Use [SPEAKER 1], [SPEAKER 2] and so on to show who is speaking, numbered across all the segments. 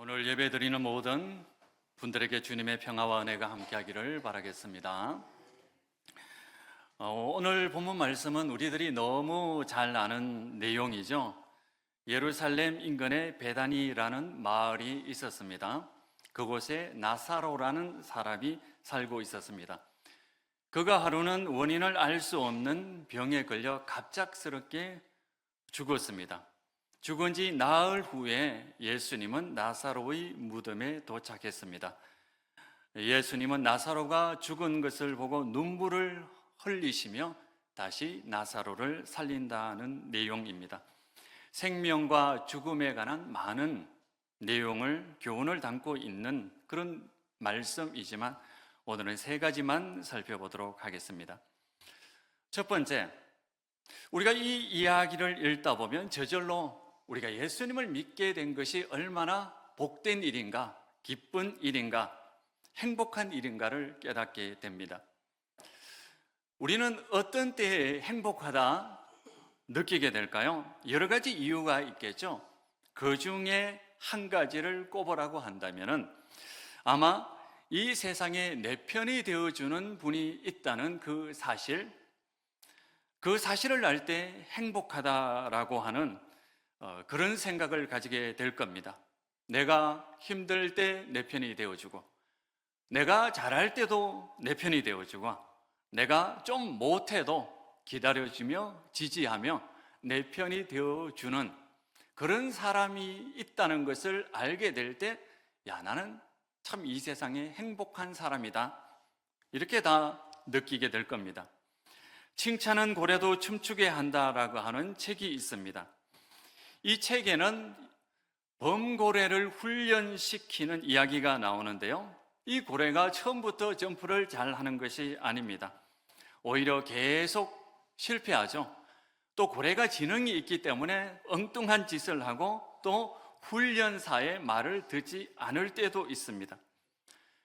[SPEAKER 1] 오늘 예배드리는 모든 분들에게 주님의 평화와 은혜가 함께하기를 바라겠습니다. 오늘 본문 말씀은 우리들이 너무 잘 아는 내용이죠. 예루살렘 인근에 베다니라는 마을이 있었습니다. 그곳에 나사로라는 사람이 살고 있었습니다. 그가 하루는 원인을 알 수 없는 병에 걸려 갑작스럽게 죽었습니다. 죽은 지 나흘 후에 예수님은 나사로의 무덤에 도착했습니다. 예수님은 나사로가 죽은 것을 보고 눈물을 흘리시며 다시 나사로를 살린다는 내용입니다. 생명과 죽음에 관한 많은 내용을, 교훈을 담고 있는 그런 말씀이지만 오늘은 세 가지만 살펴보도록 하겠습니다. 첫 번째, 우리가 이 이야기를 읽다 보면 저절로 우리가 예수님을 믿게 된 것이 얼마나 복된 일인가, 기쁜 일인가, 행복한 일인가를 깨닫게 됩니다. 우리는 어떤 때에 행복하다 느끼게 될까요? 여러 가지 이유가 있겠죠. 그 중에 한 가지를 꼽으라고 한다면 아마 이 세상에 내 편이 되어주는 분이 있다는 그 사실을 알 때 행복하다라고 하는 그런 생각을 가지게 될 겁니다. 내가 힘들 때 내 편이 되어주고, 내가 잘할 때도 내 편이 되어주고, 내가 좀 못해도 기다려주며 지지하며 내 편이 되어주는 그런 사람이 있다는 것을 알게 될 때, 야, 나는 참 이 세상에 행복한 사람이다, 이렇게 다 느끼게 될 겁니다. 칭찬은 고래도 춤추게 한다라고 하는 책이 있습니다. 이 책에는 범고래를 훈련시키는 이야기가 나오는데요, 이 고래가 처음부터 점프를 잘 하는 것이 아닙니다. 오히려 계속 실패하죠. 또 고래가 지능이 있기 때문에 엉뚱한 짓을 하고 또 훈련사의 말을 듣지 않을 때도 있습니다.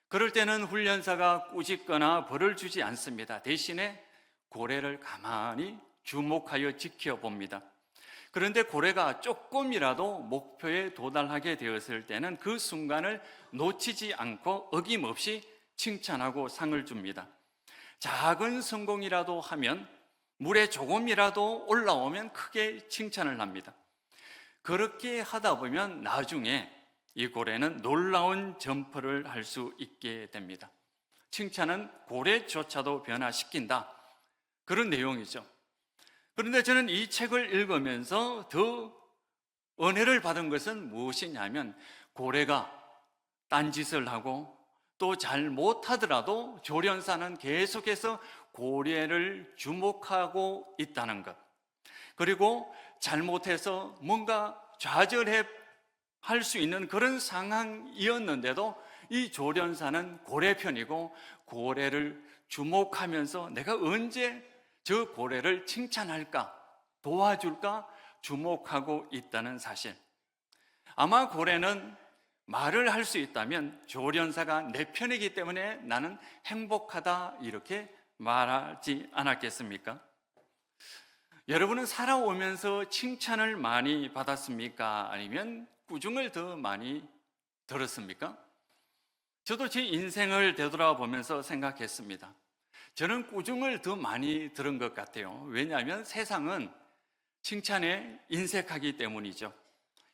[SPEAKER 1] 그럴 때는 훈련사가 꾸짖거나 벌을 주지 않습니다. 대신에 고래를 가만히 주목하여 지켜봅니다. 그런데 고래가 조금이라도 목표에 도달하게 되었을 때는 그 순간을 놓치지 않고 어김없이 칭찬하고 상을 줍니다. 작은 성공이라도 하면, 물에 조금이라도 올라오면 크게 칭찬을 합니다. 그렇게 하다 보면 나중에 이 고래는 놀라운 점프를 할 수 있게 됩니다. 칭찬은 고래조차도 변화시킨다, 그런 내용이죠. 그런데 저는 이 책을 읽으면서 더 은혜를 받은 것은 무엇이냐면, 고래가 딴짓을 하고 또 잘 못하더라도 조련사는 계속해서 고래를 주목하고 있다는 것, 그리고 잘못해서 뭔가 좌절해 할 수 있는 그런 상황이었는데도 이 조련사는 고래 편이고 고래를 주목하면서 내가 언제 저 고래를 칭찬할까, 도와줄까 주목하고 있다는 사실. 아마 고래는 말을 할 수 있다면 조련사가 내 편이기 때문에 나는 행복하다, 이렇게 말하지 않았겠습니까? 여러분은 살아오면서 칭찬을 많이 받았습니까? 아니면 꾸중을 더 많이 들었습니까? 저도 제 인생을 되돌아보면서 생각했습니다. 저는 꾸중을 더 많이 들은 것 같아요. 왜냐하면 세상은 칭찬에 인색하기 때문이죠.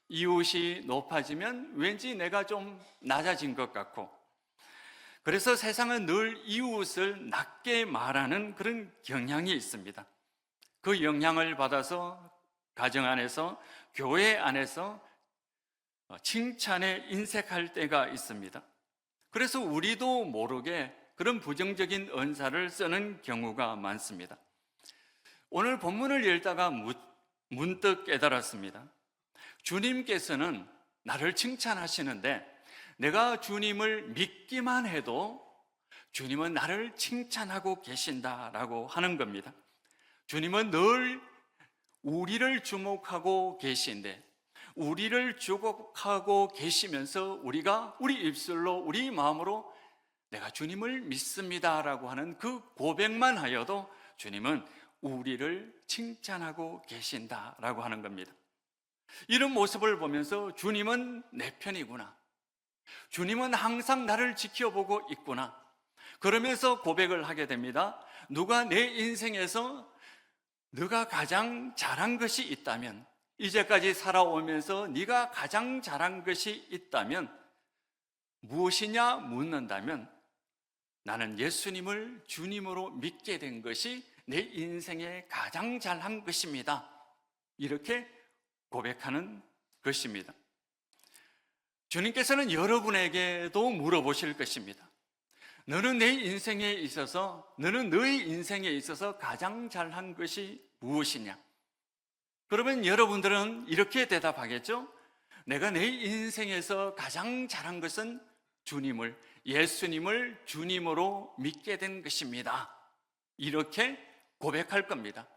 [SPEAKER 1] 이웃이 높아지면 왠지 내가 좀 낮아진 것 같고, 그래서 세상은 늘 이웃을 낮게 말하는 그런 경향이 있습니다. 그 영향을 받아서 가정 안에서, 교회 안에서 칭찬에 인색할 때가 있습니다. 그래서 우리도 모르게 그런 부정적인 언사를 쓰는 경우가 많습니다. 오늘 본문을 읽다가 문득 깨달았습니다. 주님께서는 나를 칭찬하시는데 내가 주님을 믿기만 해도 주님은 나를 칭찬하고 계신다라고 하는 겁니다. 주님은 늘 우리를 주목하고 계신데, 우리를 주목하고 계시면서 우리가 우리 입술로, 우리 마음으로 내가 주님을 믿습니다라고 하는 그 고백만 하여도 주님은 우리를 칭찬하고 계신다라고 하는 겁니다. 이런 모습을 보면서 주님은 내 편이구나, 주님은 항상 나를 지켜보고 있구나. 그러면서 고백을 하게 됩니다. 누가 내 인생에서 네가 가장 잘한 것이 있다면, 이제까지 살아오면서 네가 가장 잘한 것이 있다면 무엇이냐 묻는다면 나는 예수님을 주님으로 믿게 된 것이 내 인생에 가장 잘한 것입니다. 이렇게 고백하는 것입니다. 주님께서는 여러분에게도 물어보실 것입니다. 너는 내 인생에 있어서, 너는 너의 인생에 있어서 가장 잘한 것이 무엇이냐? 그러면 여러분들은 이렇게 대답하겠죠? 내가 내 인생에서 가장 잘한 것은 주님을, 예수님을 주님으로 믿게 된 것입니다. 이렇게 고백할 겁니다.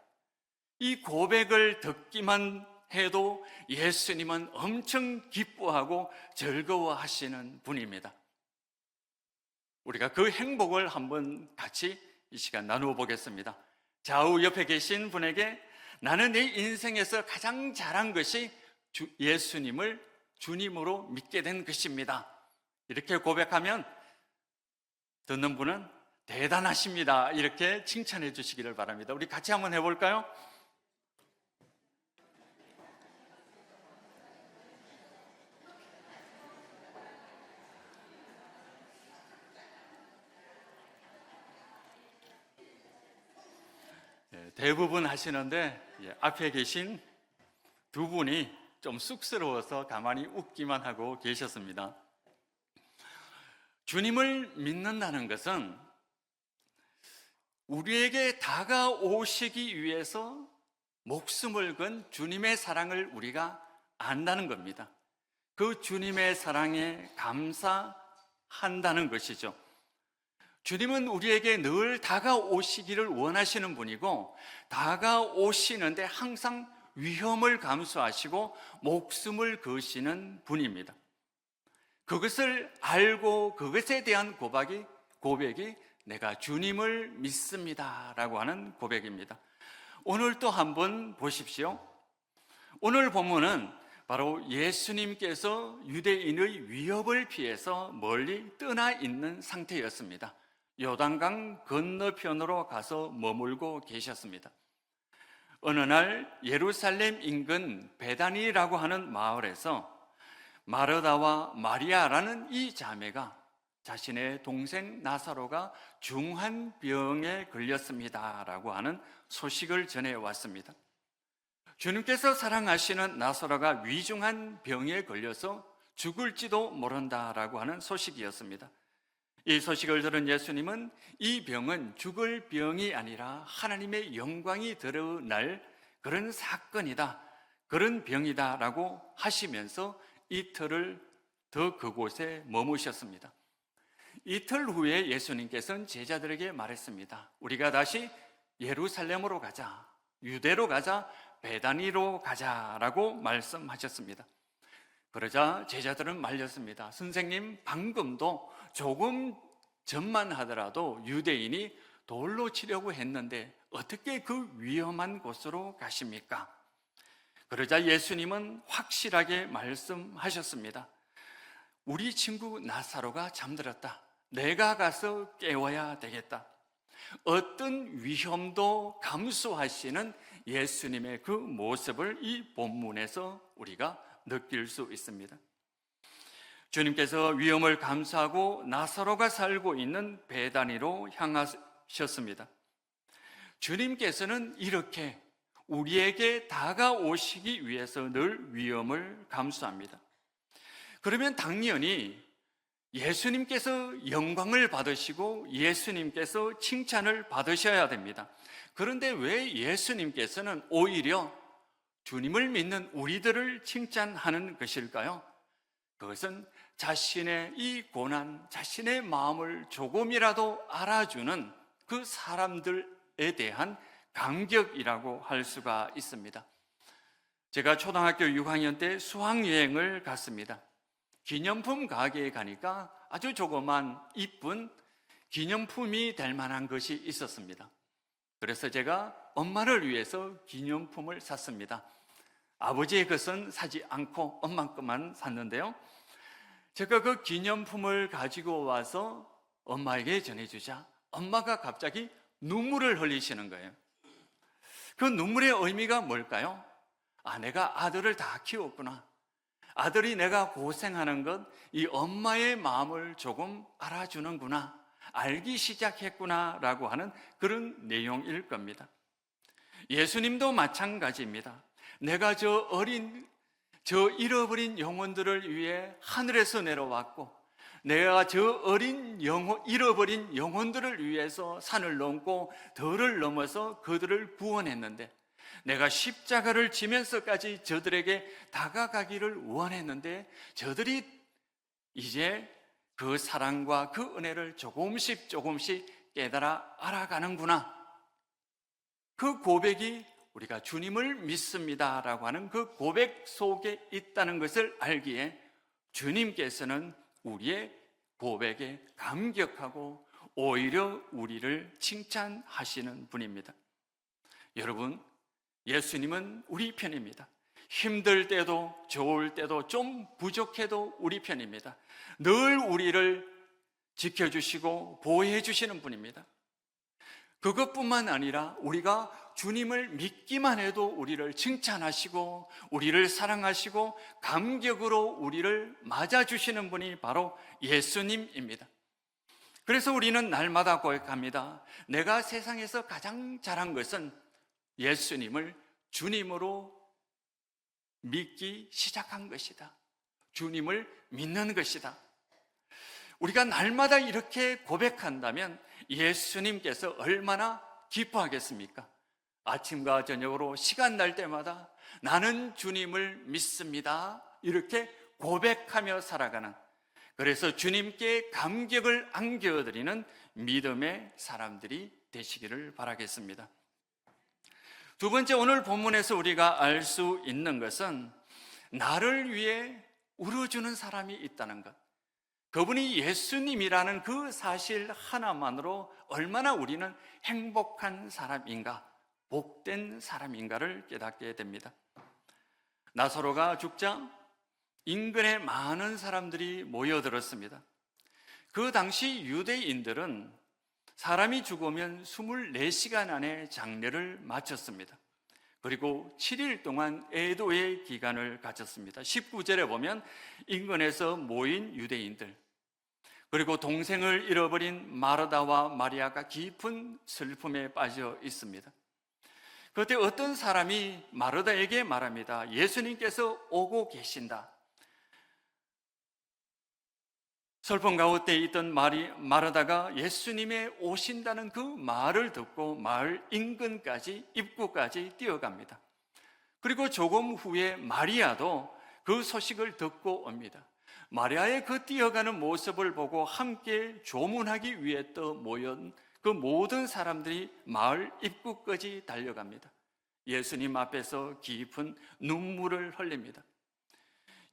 [SPEAKER 1] 이 고백을 듣기만 해도 예수님은 엄청 기뻐하고 즐거워하시는 분입니다. 우리가 그 행복을 한번 같이 이 시간 나누어 보겠습니다. 좌우 옆에 계신 분에게 나는 내 인생에서 가장 잘한 것이 예수님을 주님으로 믿게 된 것입니다. 이렇게 고백하면 듣는 분은 대단하십니다. 이렇게 칭찬해 주시기를 바랍니다. 우리 같이 한번 해볼까요? 대부분 하시는데 앞에 계신 두 분이 좀 쑥스러워서 가만히 웃기만 하고 계셨습니다. 주님을 믿는다는 것은 우리에게 다가오시기 위해서 목숨을 건 주님의 사랑을 우리가 안다는 겁니다. 그 주님의 사랑에 감사한다는 것이죠. 주님은 우리에게 늘 다가오시기를 원하시는 분이고, 다가오시는데 항상 위험을 감수하시고 목숨을 거시는 분입니다. 그것을 알고 그것에 대한 고백이 내가 주님을 믿습니다 라고 하는 고백입니다. 오늘 또 한번 보십시오. 오늘 본문은 바로 예수님께서 유대인의 위협을 피해서 멀리 떠나 있는 상태였습니다. 요단강 건너편으로 가서 머물고 계셨습니다. 어느 날 예루살렘 인근 베다니라고 하는 마을에서 마르다와 마리아라는 이 자매가 자신의 동생 나사로가 중한 병에 걸렸습니다 라고 하는 소식을 전해왔습니다. 주님께서 사랑하시는 나사로가 위중한 병에 걸려서 죽을지도 모른다라고 하는 소식이었습니다. 이 소식을 들은 예수님은 이 병은 죽을 병이 아니라 하나님의 영광이 드러날 그런 사건이다, 그런 병이다라고 하시면서 이틀을 더 그곳에 머무셨습니다. 이틀 후에 예수님께서는 제자들에게 말했습니다. 우리가 다시 예루살렘으로 가자, 유대로 가자, 베다니로 가자라고 말씀하셨습니다. 그러자 제자들은 말렸습니다. 선생님, 방금도 조금 전만 하더라도 유대인이 돌로 치려고 했는데 어떻게 그 위험한 곳으로 가십니까? 그러자 예수님은 확실하게 말씀하셨습니다. 우리 친구 나사로가 잠들었다. 내가 가서 깨워야 되겠다. 어떤 위험도 감수하시는 예수님의 그 모습을 이 본문에서 우리가 느낄 수 있습니다. 주님께서 위험을 감수하고 나사로가 살고 있는 베다니로 향하셨습니다. 주님께서는 이렇게 우리에게 다가오시기 위해서 늘 위험을 감수합니다. 그러면 당연히 예수님께서 영광을 받으시고 예수님께서 칭찬을 받으셔야 됩니다. 그런데 왜 예수님께서는 오히려 주님을 믿는 우리들을 칭찬하는 것일까요? 그것은 자신의 이 고난, 자신의 마음을 조금이라도 알아주는 그 사람들에 대한 감격이라고 할 수가 있습니다. 제가 초등학교 6학년 때 수학여행을 갔습니다. 기념품 가게에 가니까 아주 조그만 이쁜 기념품이 될 만한 것이 있었습니다. 그래서 제가 엄마를 위해서 기념품을 샀습니다. 아버지의 것은 사지 않고 엄마 것만 샀는데요. 제가 그 기념품을 가지고 와서 엄마에게 전해주자 엄마가 갑자기 눈물을 흘리시는 거예요. 그 눈물의 의미가 뭘까요? 아, 내가 아들을 다 키웠구나. 아들이 내가 고생하는 것, 이 엄마의 마음을 조금 알아주는구나, 알기 시작했구나 라고 하는 그런 내용일 겁니다. 예수님도 마찬가지입니다. 내가 저 잃어버린 영혼들을 위해 하늘에서 내려왔고, 내가 저 잃어버린 영혼들을 위해서 산을 넘고 들을 넘어서 그들을 구원했는데, 내가 십자가를 지면서까지 저들에게 다가가기를 원했는데, 저들이 이제 그 사랑과 그 은혜를 조금씩 깨달아 알아가는구나. 그 고백이 우리가 주님을 믿습니다라고 하는 그 고백 속에 있다는 것을 알기에 주님께서는 우리의 고백에 감격하고 오히려 우리를 칭찬하시는 분입니다. 여러분, 예수님은 우리 편입니다. 힘들 때도 좋을 때도 좀 부족해도 우리 편입니다. 늘 우리를 지켜주시고 보호해 주시는 분입니다. 그것뿐만 아니라 우리가 주님을 믿기만 해도 우리를 칭찬하시고 우리를 사랑하시고 감격으로 우리를 맞아주시는 분이 바로 예수님입니다. 그래서 우리는 날마다 고백합니다. 내가 세상에서 가장 잘한 것은 예수님을 주님으로 믿기 시작한 것이다. 주님을 믿는 것이다. 우리가 날마다 이렇게 고백한다면 예수님께서 얼마나 기뻐하겠습니까? 아침과 저녁으로 시간 날 때마다 나는 주님을 믿습니다, 이렇게 고백하며 살아가는, 그래서 주님께 감격을 안겨드리는 믿음의 사람들이 되시기를 바라겠습니다. 두 번째, 오늘 본문에서 우리가 알 수 있는 것은 나를 위해 울어주는 사람이 있다는 것, 그분이 예수님이라는 그 사실 하나만으로 얼마나 우리는 행복한 사람인가, 복된 사람인가를 깨닫게 됩니다. 나사로가 죽자 인근에 많은 사람들이 모여들었습니다. 그 당시 유대인들은 사람이 죽으면 24시간 안에 장례를 마쳤습니다. 그리고 7일 동안 애도의 기간을 가졌습니다. 19절에 보면 인근에서 모인 유대인들, 그리고 동생을 잃어버린 마르다와 마리아가 깊은 슬픔에 빠져 있습니다. 그때 어떤 사람이 마르다에게 말합니다. 예수님께서 오고 계신다. 슬픔 가운데 있던 마르다가 예수님의 오신다는 그 말을 듣고 마을 인근까지, 입구까지 뛰어갑니다. 그리고 조금 후에 마리아도 그 소식을 듣고 옵니다. 마리아의 그 뛰어가는 모습을 보고 함께 조문하기 위해 또 모인 그 모든 사람들이 마을 입구까지 달려갑니다. 예수님 앞에서 깊은 눈물을 흘립니다.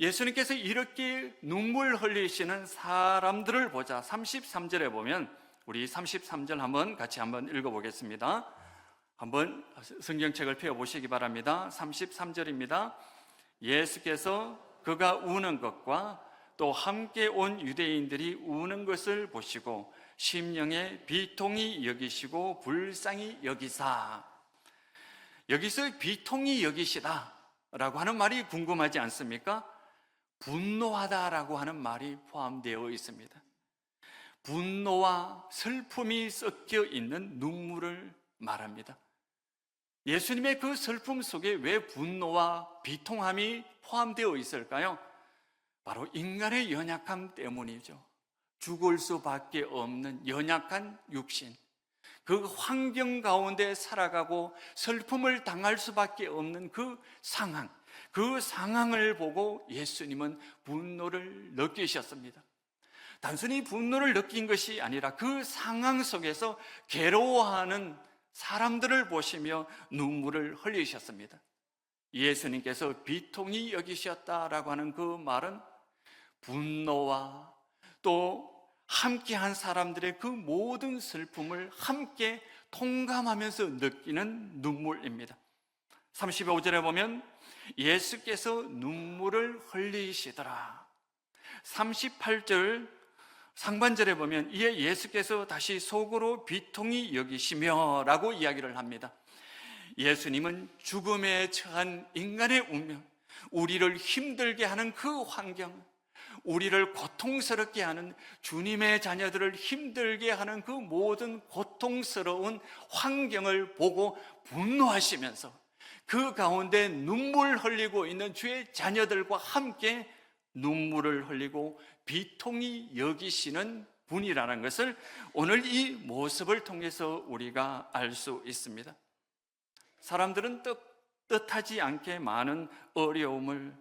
[SPEAKER 1] 예수님께서 이렇게 눈물 흘리시는 사람들을 보자 33절에 보면, 우리 33절 같이 한번 읽어보겠습니다. 한번 성경책을 펴보시기 바랍니다. 33절입니다. 예수께서 그가 우는 것과 또 함께 온 유대인들이 우는 것을 보시고 심령에 비통히 여기시고 불쌍히 여기사. 여기서 비통히 여기시다 라고 하는 말이 궁금하지 않습니까? 분노하다라고 하는 말이 포함되어 있습니다. 분노와 슬픔이 섞여 있는 눈물을 말합니다. 예수님의 그 슬픔 속에 왜 분노와 비통함이 포함되어 있을까요? 바로 인간의 연약함 때문이죠. 죽을 수밖에 없는 연약한 육신, 그 환경 가운데 살아가고 슬픔을 당할 수밖에 없는 그 상황을 보고 예수님은 분노를 느끼셨습니다. 단순히 분노를 느낀 것이 아니라 그 상황 속에서 괴로워하는 사람들을 보시며 눈물을 흘리셨습니다. 예수님께서 비통히 여기셨다라고 하는 그 말은 분노와 또 함께한 사람들의 그 모든 슬픔을 함께 통감하면서 느끼는 눈물입니다. 35절에 보면 예수께서 눈물을 흘리시더라. 38절 상반절에 보면 이에 예수께서 다시 속으로 비통히 여기시며 라고 이야기를 합니다. 예수님은 죽음에 처한 인간의 운명, 우리를 힘들게 하는 그 환경, 우리를 고통스럽게 하는, 주님의 자녀들을 힘들게 하는 그 모든 고통스러운 환경을 보고 분노하시면서 그 가운데 눈물 흘리고 있는 주의 자녀들과 함께 눈물을 흘리고 비통히 여기시는 분이라는 것을 오늘 이 모습을 통해서 우리가 알 수 있습니다. 사람들은 뜻하지 않게 많은 어려움을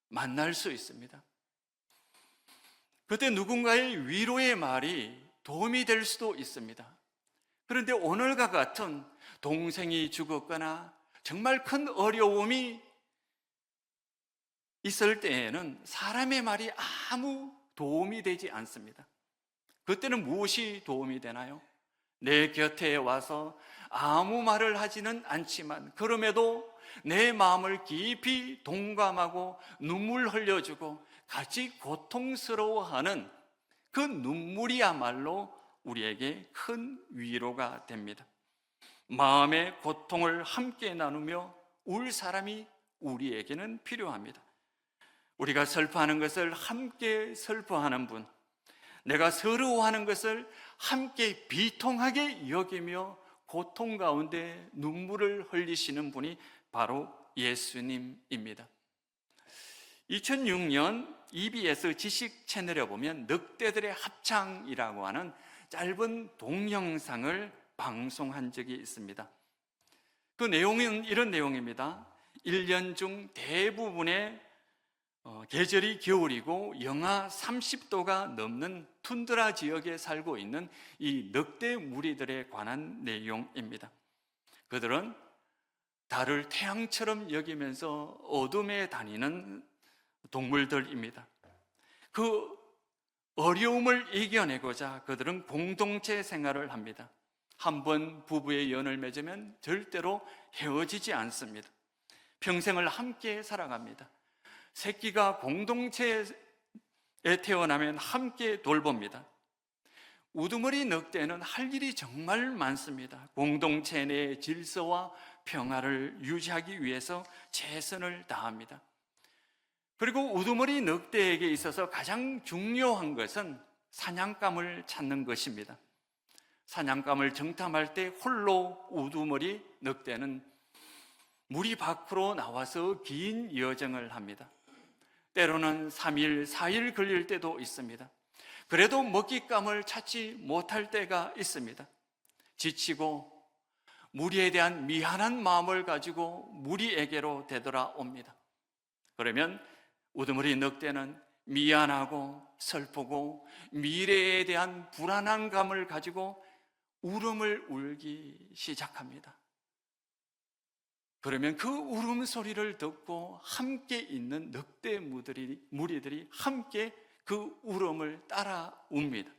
[SPEAKER 1] 만날 수 있습니다. 그때 누군가의 위로의 말이 도움이 될 수도 있습니다. 그런데 오늘과 같은 동생이 죽었거나 정말 큰 어려움이 있을 때에는 사람의 말이 아무 도움이 되지 않습니다. 그때는 무엇이 도움이 되나요? 내 곁에 와서 아무 말을 하지는 않지만 그럼에도 내 마음을 깊이 동감하고 눈물 흘려주고 같이 고통스러워하는 그 눈물이야말로 우리에게 큰 위로가 됩니다. 마음의 고통을 함께 나누며 울 사람이 우리에게는 필요합니다. 우리가 슬퍼하는 것을 함께 슬퍼하는 분, 내가 서러워하는 것을 함께 비통하게 여기며 고통 가운데 눈물을 흘리시는 분이 바로 예수님입니다. 2006년 EBS 지식 채널에 보면 늑대들의 합창이라고 하는 짧은 동영상을 방송한 적이 있습니다. 그 내용은 이런 내용입니다. 1년 중 대부분의 계절이 겨울이고 영하 30도가 넘는 툰드라 지역에 살고 있는 이 늑대 무리들에 관한 내용입니다. 그들은 달을 태양처럼 여기면서 어둠에 다니는 동물들입니다. 그 어려움을 이겨내고자 그들은 공동체 생활을 합니다. 한번 부부의 연을 맺으면 절대로 헤어지지 않습니다. 평생을 함께 살아갑니다. 새끼가 공동체에 태어나면 함께 돌봅니다. 우두머리 늑대는 할 일이 정말 많습니다. 공동체 내의 질서와 평화를 유지하기 위해서 최선을 다합니다. 그리고 우두머리 늑대에게 있어서 가장 중요한 것은 사냥감을 찾는 것입니다. 사냥감을 정탐할 때 홀로 우두머리 늑대는 무리 밖으로 나와서 긴 여정을 합니다. 때로는 3일, 4일 걸릴 때도 있습니다. 그래도 먹잇감을 찾지 못할 때가 있습니다. 지치고 무리에 대한 미안한 마음을 가지고 무리에게로 되돌아옵니다. 그러면 우두머리 늑대는 미안하고 슬프고 미래에 대한 불안한 감을 가지고 울음을 울기 시작합니다. 그러면 그 울음소리를 듣고 함께 있는 늑대 무리들이 함께 그 울음을 따라 웁니다.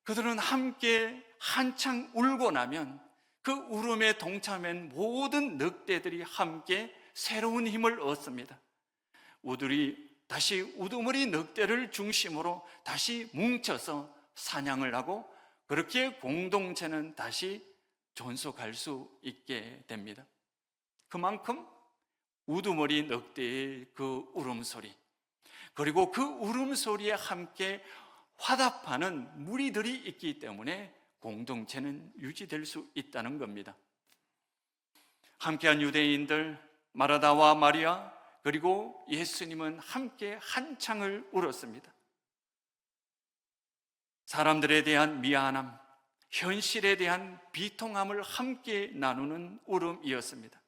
[SPEAKER 1] 그들은 함께 한창 울고 나면 그 울음에 동참한 모든 늑대들이 함께 새로운 힘을 얻습니다. 다시 우두머리 늑대를 중심으로 다시 뭉쳐서 사냥을 하고 그렇게 공동체는 다시 존속할 수 있게 됩니다. 그만큼 우두머리 늑대의 그 울음소리, 그리고 그 울음소리에 함께 화답하는 무리들이 있기 때문에 공동체는 유지될 수 있다는 겁니다. 함께한 유대인들 마르다와 마리아 그리고 예수님은 함께 한창을 울었습니다. 사람들에 대한 미안함, 현실에 대한 비통함을 함께 나누는 울음이었습니다.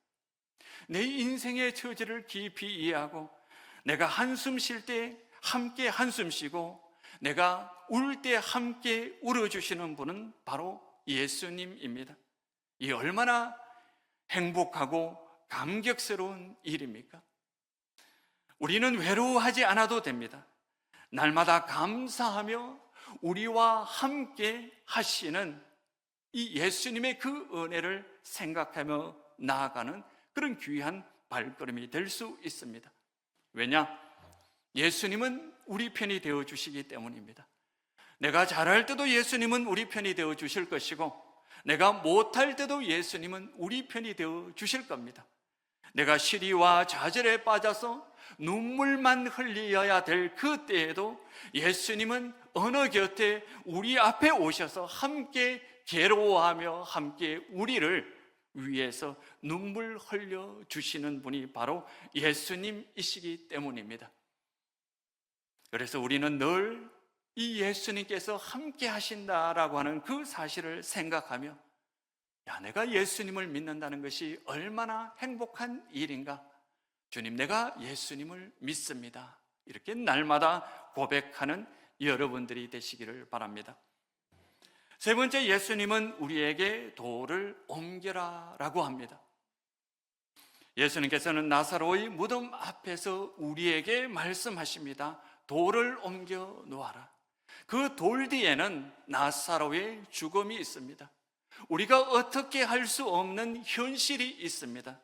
[SPEAKER 1] 내 인생의 처지를 깊이 이해하고 내가 한숨 쉴 때 함께 한숨 쉬고 내가 울 때 함께 울어주시는 분은 바로 예수님입니다. 이 얼마나 행복하고 감격스러운 일입니까? 우리는 외로워하지 않아도 됩니다. 날마다 감사하며 우리와 함께 하시는 이 예수님의 그 은혜를 생각하며 나아가는 그런 귀한 발걸음이 될 수 있습니다. 왜냐? 예수님은 우리 편이 되어 주시기 때문입니다. 내가 잘할 때도 예수님은 우리 편이 되어 주실 것이고, 내가 못할 때도 예수님은 우리 편이 되어 주실 겁니다. 내가 시리와 좌절에 빠져서 눈물만 흘려야 될 그때에도 예수님은 어느 곁에 우리 앞에 오셔서 함께 괴로워하며 함께 우리를 위해서 눈물 흘려 주시는 분이 바로 예수님이시기 때문입니다. 그래서 우리는 늘 이 예수님께서 함께 하신다라고 하는 그 사실을 생각하며, 야, 내가 예수님을 믿는다는 것이 얼마나 행복한 일인가. 주님, 내가 예수님을 믿습니다. 이렇게 날마다 고백하는 여러분들이 되시기를 바랍니다. 세 번째, 예수님은 우리에게 돌을 옮겨라 라고 합니다. 예수님께서는 나사로의 무덤 앞에서 우리에게 말씀하십니다. 돌을 옮겨 놓아라. 그 돌 뒤에는 나사로의 죽음이 있습니다. 우리가 어떻게 할 수 없는 현실이 있습니다.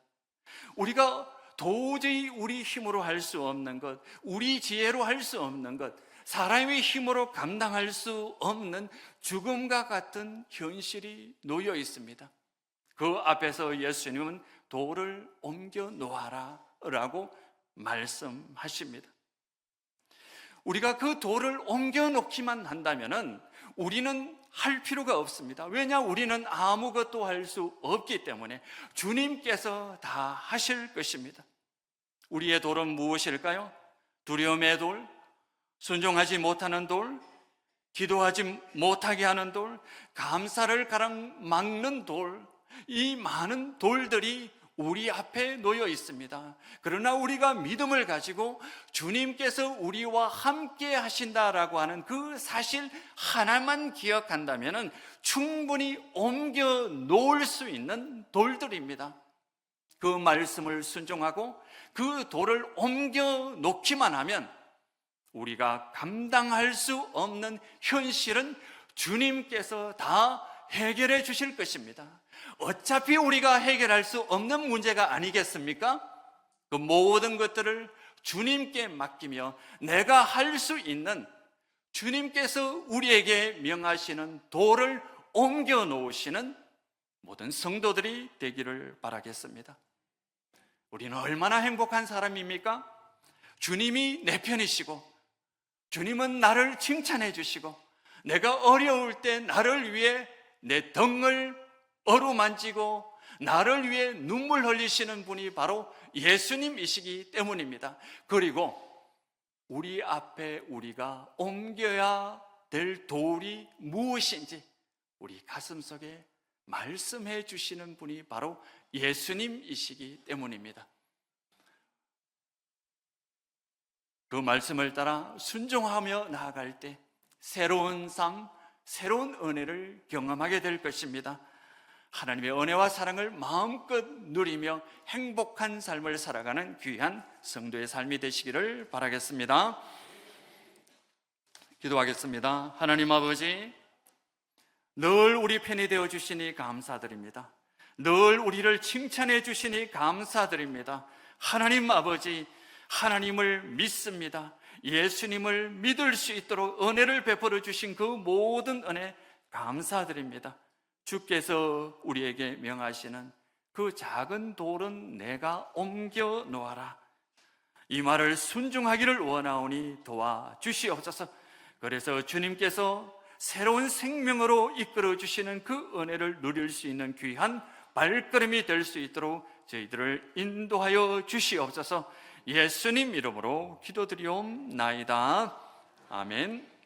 [SPEAKER 1] 우리가 도저히 우리 힘으로 할 수 없는 것, 우리 지혜로 할 수 없는 것, 사람의 힘으로 감당할 수 없는 죽음과 같은 현실이 놓여 있습니다. 그 앞에서 예수님은 돌을 옮겨 놓아라 라고 말씀하십니다. 우리가 그 돌을 옮겨 놓기만 한다면 우리는 할 필요가 없습니다. 왜냐? 우리는 아무것도 할 수 없기 때문에 주님께서 다 하실 것입니다. 우리의 돌은 무엇일까요? 두려움의 돌, 순종하지 못하는 돌, 기도하지 못하게 하는 돌, 감사를 가랑막는 돌, 이 많은 돌들이 우리 앞에 놓여 있습니다. 그러나 우리가 믿음을 가지고 주님께서 우리와 함께 하신다라고 하는 그 사실 하나만 기억한다면 충분히 옮겨 놓을 수 있는 돌들입니다. 그 말씀을 순종하고 그 돌을 옮겨 놓기만 하면 우리가 감당할 수 없는 현실은 주님께서 다 해결해 주실 것입니다. 어차피 우리가 해결할 수 없는 문제가 아니겠습니까? 그 모든 것들을 주님께 맡기며 내가 할 수 있는, 주님께서 우리에게 명하시는 돌을 옮겨 놓으시는 모든 성도들이 되기를 바라겠습니다. 우리는 얼마나 행복한 사람입니까? 주님이 내 편이시고, 주님은 나를 칭찬해 주시고, 내가 어려울 때 나를 위해 내 등을 어루만지고 나를 위해 눈물 흘리시는 분이 바로 예수님이시기 때문입니다. 그리고 우리 앞에 우리가 옮겨야 될 돌이 무엇인지 우리 가슴속에 말씀해 주시는 분이 바로 예수님이시기 때문입니다. 그 말씀을 따라 순종하며 나아갈 때 새로운 삶, 새로운 은혜를 경험하게 될 것입니다. 하나님의 은혜와 사랑을 마음껏 누리며 행복한 삶을 살아가는 귀한 성도의 삶이 되시기를 바라겠습니다. 기도하겠습니다. 하나님 아버지, 늘 우리 편이 되어 주시니 감사드립니다. 늘 우리를 칭찬해 주시니 감사드립니다. 하나님 아버지, 하나님을 믿습니다. 예수님을 믿을 수 있도록 은혜를 베풀어 주신 그 모든 은혜 감사드립니다. 주께서 우리에게 명하시는 그 작은 돌은 내가 옮겨 놓아라, 이 말을 순종하기를 원하오니 도와주시옵소서. 그래서 주님께서 새로운 생명으로 이끌어 주시는 그 은혜를 누릴 수 있는 귀한 발걸음이 될 수 있도록 저희들을 인도하여 주시옵소서. 예수님 이름으로 기도드리옵나이다. 아멘.